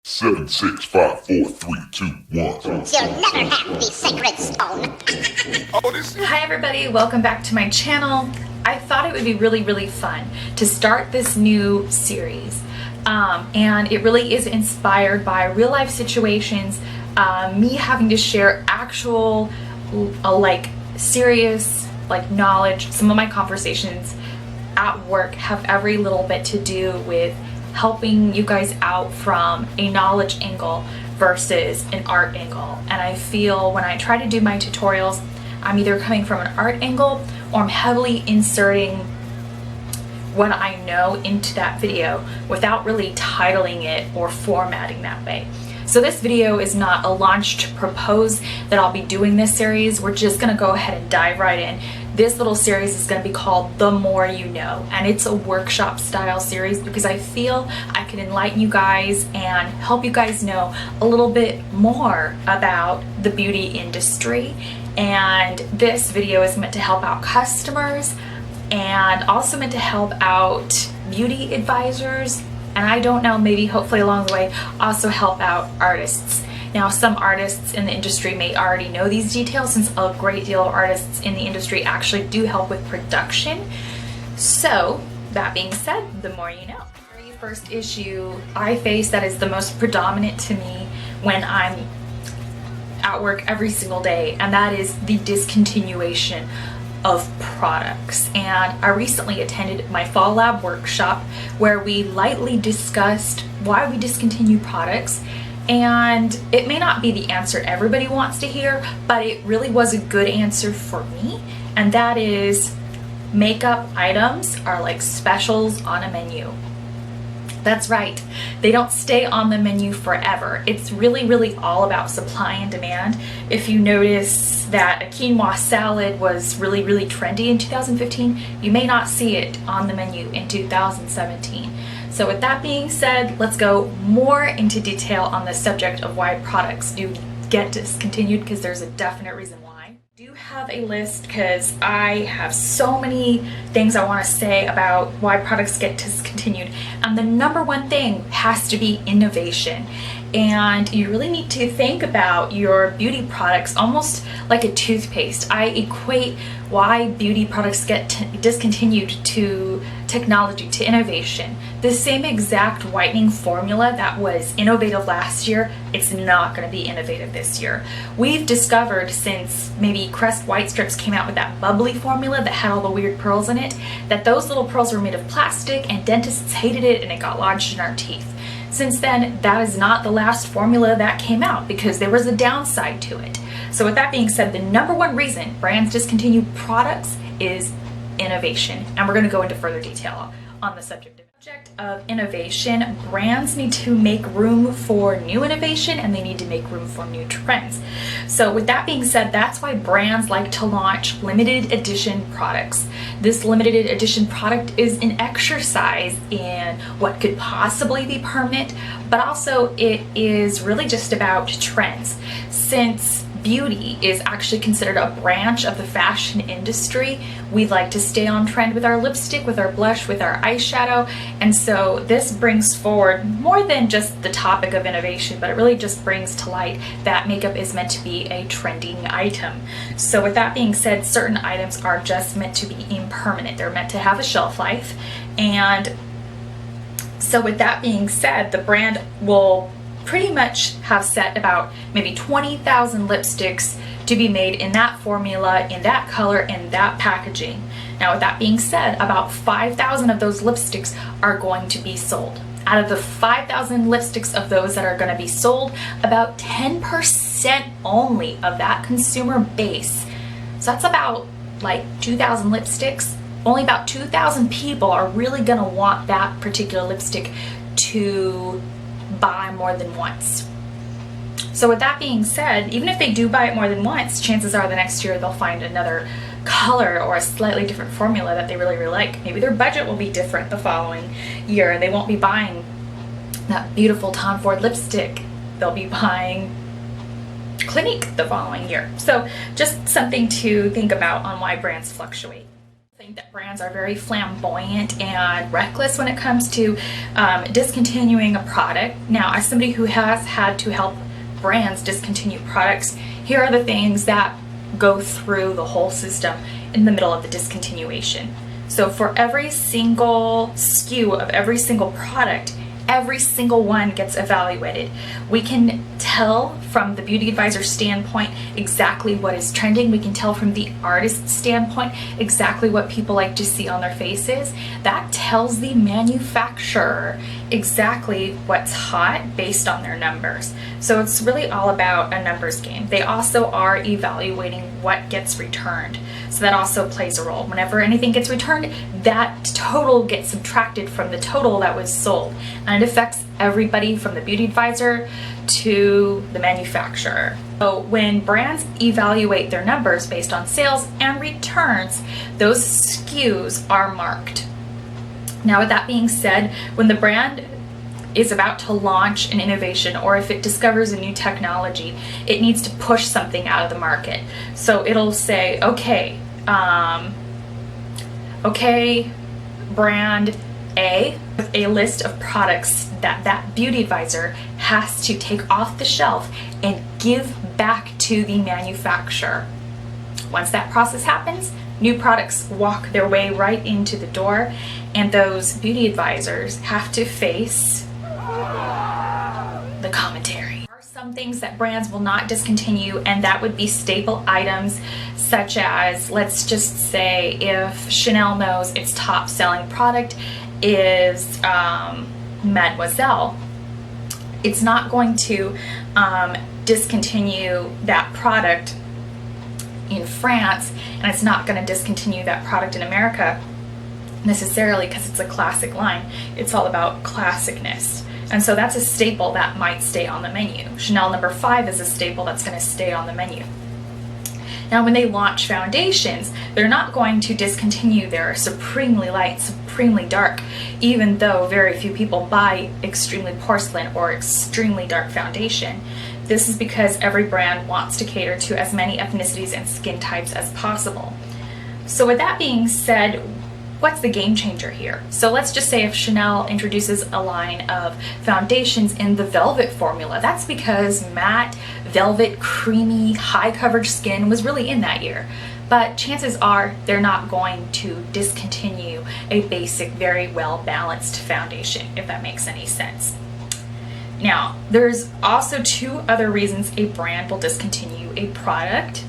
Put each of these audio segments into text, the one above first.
7, 6, 5, 4, 3, 2, 1. You'll never have the sacred stone. Hi everybody, welcome back to my channel. I thought it would be really fun to start this new series. And it really is inspired by real life situations, me having to share actual serious knowledge. Some of my conversations at work have every little bit to do with helping you guys out from a knowledge angle versus an art angle. And I feel when I try to do my tutorials, I'm either coming from an art angle or I'm heavily inserting what I know into that video without really titling it or formatting that way. So this video is not a launch to propose that I'll be doing this series. We're just gonna go ahead and dive right in. This little series is gonna be called The More You Know, and it's a workshop style series because I feel I can enlighten you guys and help you guys know a little bit more about the beauty industry. And this video is meant to help out customers and also meant to help out beauty advisors, and I don't know, maybe hopefully along the way also help out artists. Now, some artists in the industry may already know these details since a great deal of artists in the industry actually do help with production. So that being said, the more you know. The very first issue I face that is the most predominant to me when I'm at work every single day, and that is the discontinuation of products. And I recently attended my fall lab workshop where we lightly discussed why we discontinue products, and it may not be the answer everybody wants to hear, but it really was a good answer for me, and that is makeup items are like specials on a menu. That's right, they don't stay on the menu forever. It's really all about supply and demand. If you notice that a quinoa salad was really trendy in 2015, you may not see it on the menu in 2017. So with that being said, let's go more into detail on the subject of why products do get discontinued, because there's a definite reason why. I do have a list because I have so many things I want to say about why products get discontinued, and the number one thing has to be innovation. And you really need to think about your beauty products almost like a toothpaste. I equate why beauty products get discontinued to technology, to innovation. The same exact whitening formula that was innovative last year, it's not going to be innovative this year. We've discovered since maybe Crest White Strips came out with that bubbly formula that had all the weird pearls in it, that those little pearls were made of plastic and dentists hated it and it got lodged in our teeth. Since then, that is not the last formula that came out because there was a downside to it. So with that being said, the number one reason brands discontinue products is innovation. And we're going to go into further detail on the subject of innovation. Brands need to make room for new innovation and they need to make room for new trends. So with that being said, that's why brands like to launch limited edition products. This limited edition product is an exercise in what could possibly be permanent, but also it is really just about trends. Since beauty is actually considered a branch of the fashion industry, we like to stay on trend with our lipstick, with our blush, with our eyeshadow, and so this brings forward more than just the topic of innovation, but it really just brings to light that makeup is meant to be a trending item. So with that being said, certain items are just meant to be impermanent. They're meant to have a shelf life, and so with that being said, the brand will pretty much have set about maybe 20,000 lipsticks to be made in that formula, in that color, in that packaging. Now with that being said, about 5,000 of those lipsticks are going to be sold. Out of the 5,000 lipsticks of those that are going to be sold, about 10% only of that consumer base, so that's about like 2,000 lipsticks, only about 2,000 people are really going to want that particular lipstick to buy more than once. So with that being said, even if they do buy it more than once, chances are the next year they'll find another color or a slightly different formula that they really like. Maybe their budget will be different the following year and they won't be buying that beautiful Tom Ford lipstick. They'll be buying Clinique the following year. So just something to think about on why brands fluctuate. think that brands are very flamboyant and reckless when it comes to discontinuing a product. Now, as somebody who has had to help brands discontinue products, here are the things that go through the whole system in the middle of the discontinuation. So for every single SKU of every single product, every single one gets evaluated. We can tell from the beauty advisor standpoint exactly what is trending. We can tell from the artist standpoint exactly what people like to see on their faces. That tells the manufacturer exactly what's hot based on their numbers. So it's really all about a numbers game. They also are evaluating what gets returned. So that also plays a role. Whenever anything gets returned, that total gets subtracted from the total that was sold. And it affects everybody from the beauty advisor to the manufacturer. So when brands evaluate their numbers based on sales and returns, those SKUs are marked. Now, with that being said, when the brand is about to launch an innovation, or if it discovers a new technology, it needs to push something out of the market. So it'll say, okay, brand A, with a list of products that beauty advisor has to take off the shelf and give back to the manufacturer. Once that process happens, new products walk their way right into the door, and those beauty advisors have to face the commentary. There are some things that brands will not discontinue, and that would be staple items such as, let's just say, if Chanel knows its top selling product is Mademoiselle, it's not going to discontinue that product in France, and it's not going to discontinue that product in America necessarily because it's a classic line. It's all about classicness. And so that's a staple that might stay on the menu. Chanel No. 5 is a staple that's going to stay on the menu. Now, when they launch foundations, they're not going to discontinue their supremely light, supremely dark, even though very few people buy extremely porcelain or extremely dark foundation. This is because every brand wants to cater to as many ethnicities and skin types as possible. So with that being said, what's the game changer here? So let's just say if Chanel introduces a line of foundations in the velvet formula, that's because matte, velvet, creamy, high coverage skin was really in that year. But chances are they're not going to discontinue a basic, very well balanced foundation, if that makes any sense. Now, there's also two other reasons a brand will discontinue a product,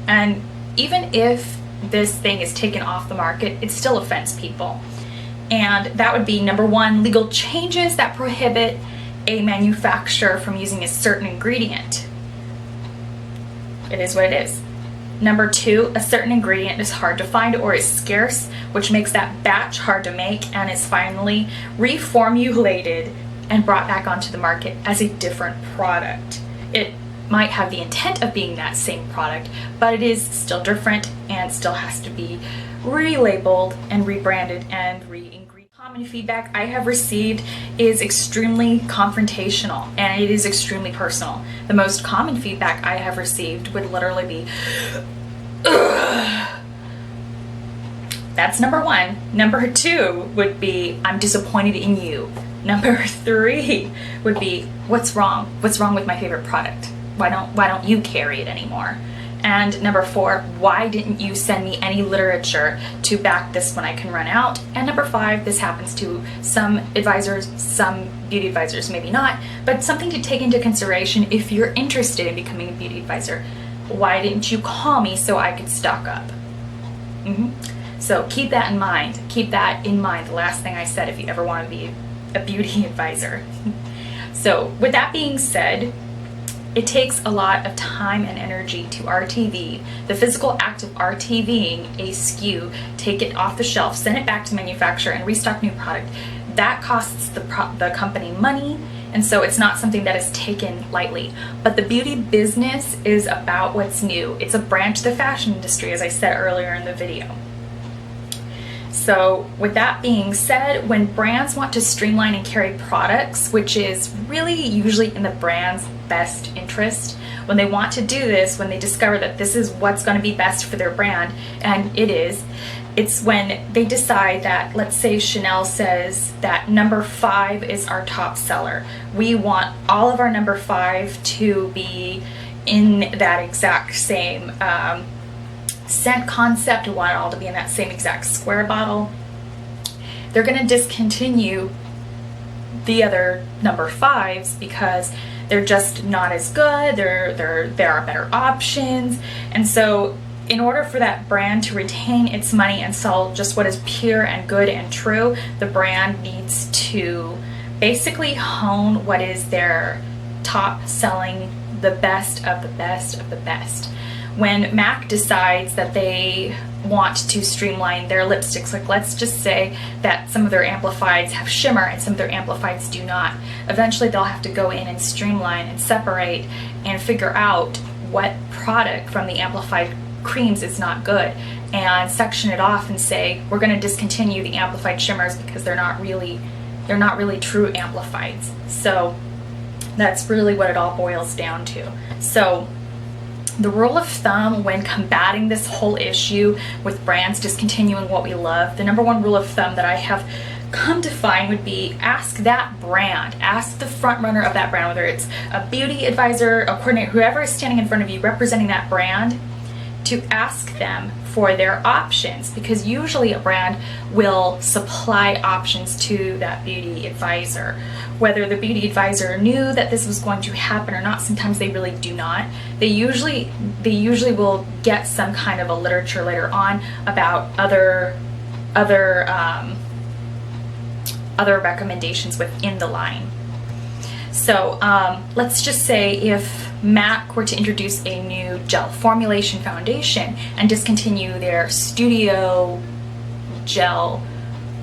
and even if this thing is taken off the market, it still offends people. And that would be, number one, legal changes that prohibit a manufacturer from using a certain ingredient. It is what it is. Number two, a certain ingredient is hard to find or is scarce, which makes that batch hard to make and is finally reformulated and brought back onto the market as a different product. It might have the intent of being that same product, but it is still different and still has to be relabeled and rebranded and re-ingredient. Common feedback I have received is extremely confrontational, and it is extremely personal. The most common feedback I have received would literally be, ugh. That's number one. Number two would be, I'm disappointed in you. Number three would be, what's wrong? What's wrong with my favorite product? Why don't you carry it anymore? And number four, why didn't you send me any literature to back this when I can run out? And number five, this happens to some advisors, some beauty advisors, maybe not, but something to take into consideration if you're interested in becoming a beauty advisor. Why didn't you call me so I could stock up? So keep that in mind. Keep that in mind, the last thing I said, if you ever want to be a beauty advisor. So with that being said, it takes a lot of time and energy to RTV, the physical act of RTVing a SKU, take it off the shelf, send it back to manufacturer, and restock new product. That costs the company money, and so it's not something that is taken lightly. But the beauty business is about what's new. It's a branch of the fashion industry, as I said earlier in the video. So with that being said, when brands want to streamline and carry products, which is really usually in the brand's best interest, when they want to do this, when they discover that this is what's going to be best for their brand, and it is, It's when they decide that, let's say Chanel says that number 5 is our top seller. We want all of our number 5 to be in that exact same scent concept. We want it all to be in that same exact square bottle. They're going to discontinue the other number 5s because they're just not as good. There are better options. And so in order for that brand to retain its money and sell just what is pure and good and true, the brand needs to basically hone what is their top selling, the best of the best of the best. When MAC decides that they want to streamline their lipsticks, like let's just say that some of their amplifieds have shimmer and some of their amplifieds do not, eventually they'll have to go in and streamline and separate and figure out what product from the amplified creams is not good and section it off and say we're going to discontinue the amplified shimmers because they're not really true amplifieds. So that's really what it all boils down to. So the rule of thumb when combating this whole issue with brands discontinuing what we love, the number one rule of thumb that I have come to find would be ask that brand, ask the front runner of that brand, whether it's a beauty advisor, a coordinator, whoever is standing in front of you representing that brand, to ask them for their options, because usually a brand will supply options to that beauty advisor. Whether the beauty advisor knew that this was going to happen or not, sometimes they really do not. They usually will get some kind of a literature later on about other recommendations within the line. So let's just say if MAC were to introduce a new gel formulation foundation and discontinue their Studio Gel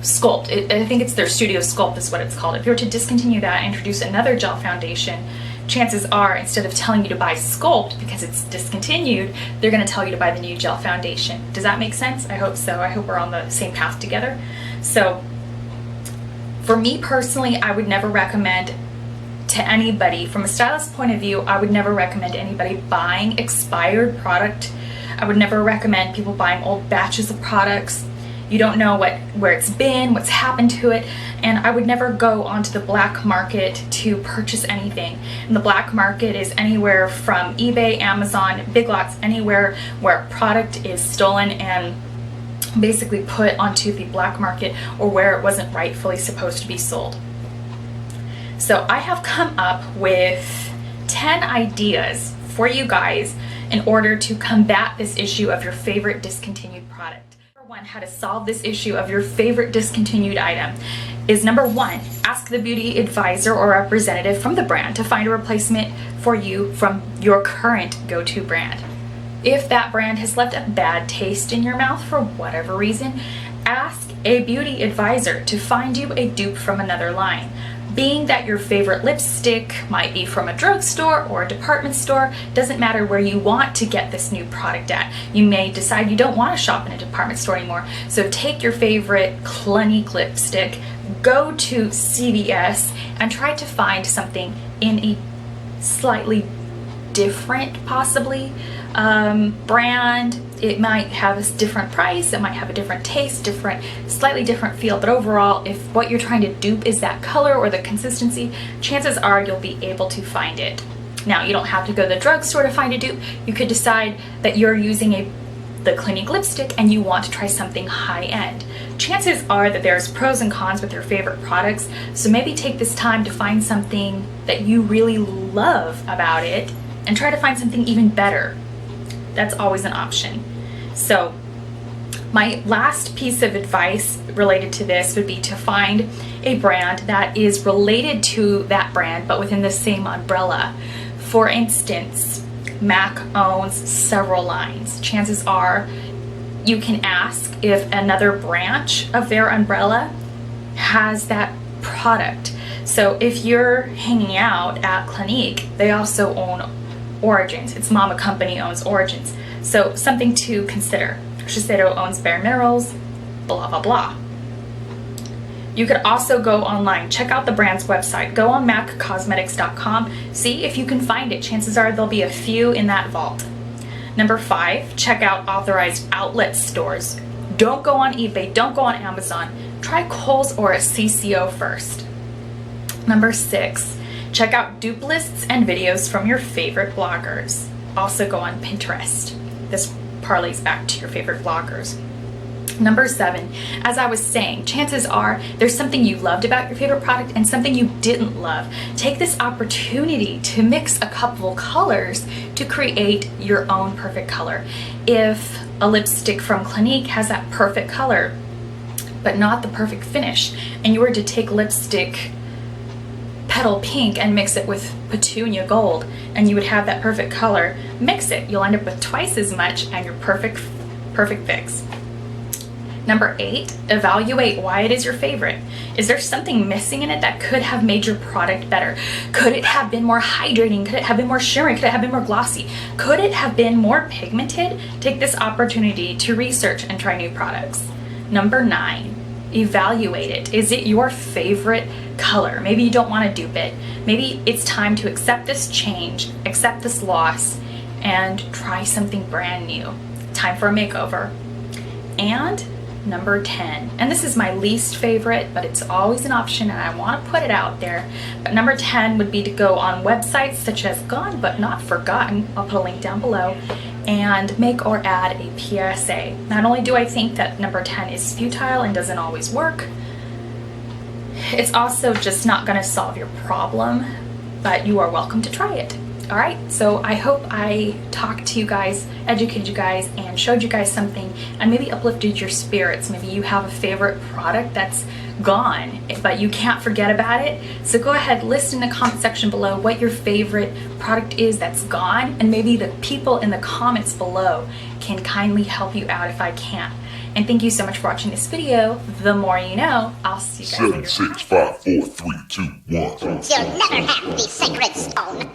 Sculpt. I think it's their Studio Sculpt is what it's called. If you were to discontinue that and introduce another gel foundation, chances are instead of telling you to buy Sculpt because it's discontinued, they're going to tell you to buy the new gel foundation. Does that make sense? I hope so. I hope we're on the same path together. So for me personally, I would never recommend to anybody, from a stylist point of view, I would never recommend anybody buying expired product. I would never recommend people buying old batches of products. You don't know where it's been, what's happened to it, and I would never go onto the black market to purchase anything. And the black market is anywhere from eBay, Amazon, Big Lots, anywhere where product is stolen and basically put onto the black market or where it wasn't rightfully supposed to be sold. So I have come up with 10 ideas for you guys in order to combat this issue of your favorite discontinued product. Number one, how to solve this issue of your favorite discontinued item is number one, ask the beauty advisor or representative from the brand to find a replacement for you from your current go-to brand. If that brand has left a bad taste in your mouth for whatever reason, ask a beauty advisor to find you a dupe from another line. Being that your favorite lipstick might be from a drugstore or a department store, doesn't matter where you want to get this new product at. You may decide you don't want to shop in a department store anymore. So take your favorite Clinique lipstick, go to CVS, and try to find something in a slightly different, possibly, brand. It might have a different price, it might have a different taste, slightly different feel, but overall, if what you're trying to dupe is that color or the consistency, chances are you'll be able to find it. Now, you don't have to go to the drugstore to find a dupe. You could decide that you're using the Clinique lipstick and you want to try something high-end. Chances are that there's pros and cons with your favorite products, so maybe take this time to find something that you really love about it and try to find something even better. That's always an option. So my last piece of advice related to this would be to find a brand that is related to that brand but within the same umbrella. For instance, MAC owns several lines. Chances are you can ask if another branch of their umbrella has that product. So if you're hanging out at Clinique, they also own Origins. Its mama company owns Origins. So something to consider. Shiseido owns Bare Minerals, blah, blah, blah. You could also go online, check out the brand's website, go on maccosmetics.com, see if you can find it. Chances are there'll be a few in that vault. Number 5, check out authorized outlet stores. Don't go on eBay, don't go on Amazon. Try Kohl's or a CCO first. Number 6, check out dupe lists and videos from your favorite bloggers. Also go on Pinterest. This parlays back to your favorite bloggers. Number 7, as I was saying, chances are there's something you loved about your favorite product and something you didn't love. Take this opportunity to mix a couple of colors to create your own perfect color. If a lipstick from Clinique has that perfect color, but not the perfect finish, and you were to take lipstick Petal Pink and mix it with Petunia Gold, and you would have that perfect color, mix it. You'll end up with twice as much and your perfect fix. Number 8, evaluate why it is your favorite. Is there something missing in it that could have made your product better? Could it have been more hydrating? Could it have been more shimmering? Could it have been more glossy? Could it have been more pigmented? Take this opportunity to research and try new products. Number 9, evaluate it. Is it your favorite color? Maybe you don't want to dupe it. Maybe it's time to accept this change, accept this loss, and try something brand new. Time for a makeover. And number 10, and this is my least favorite, but it's always an option and I want to put it out there. But number 10 would be to go on websites such as Gone But Not Forgotten, I'll put a link down below, and make or add a PSA. Not only do I think that number 10 is futile and doesn't always work, it's also just not going to solve your problem, but you are welcome to try it. Alright, so I hope I talked to you guys, educated you guys, and showed you guys something, and maybe uplifted your spirits. Maybe you have a favorite product that's gone, but you can't forget about it. So go ahead, list in the comment section below what your favorite product is that's gone, and maybe the people in the comments below can kindly help you out if I can. And thank you so much for watching this video. The more you know. I'll see you guys later. 7, 6, 5, 4, 3, 2, 1. You'll never have the sacred stone.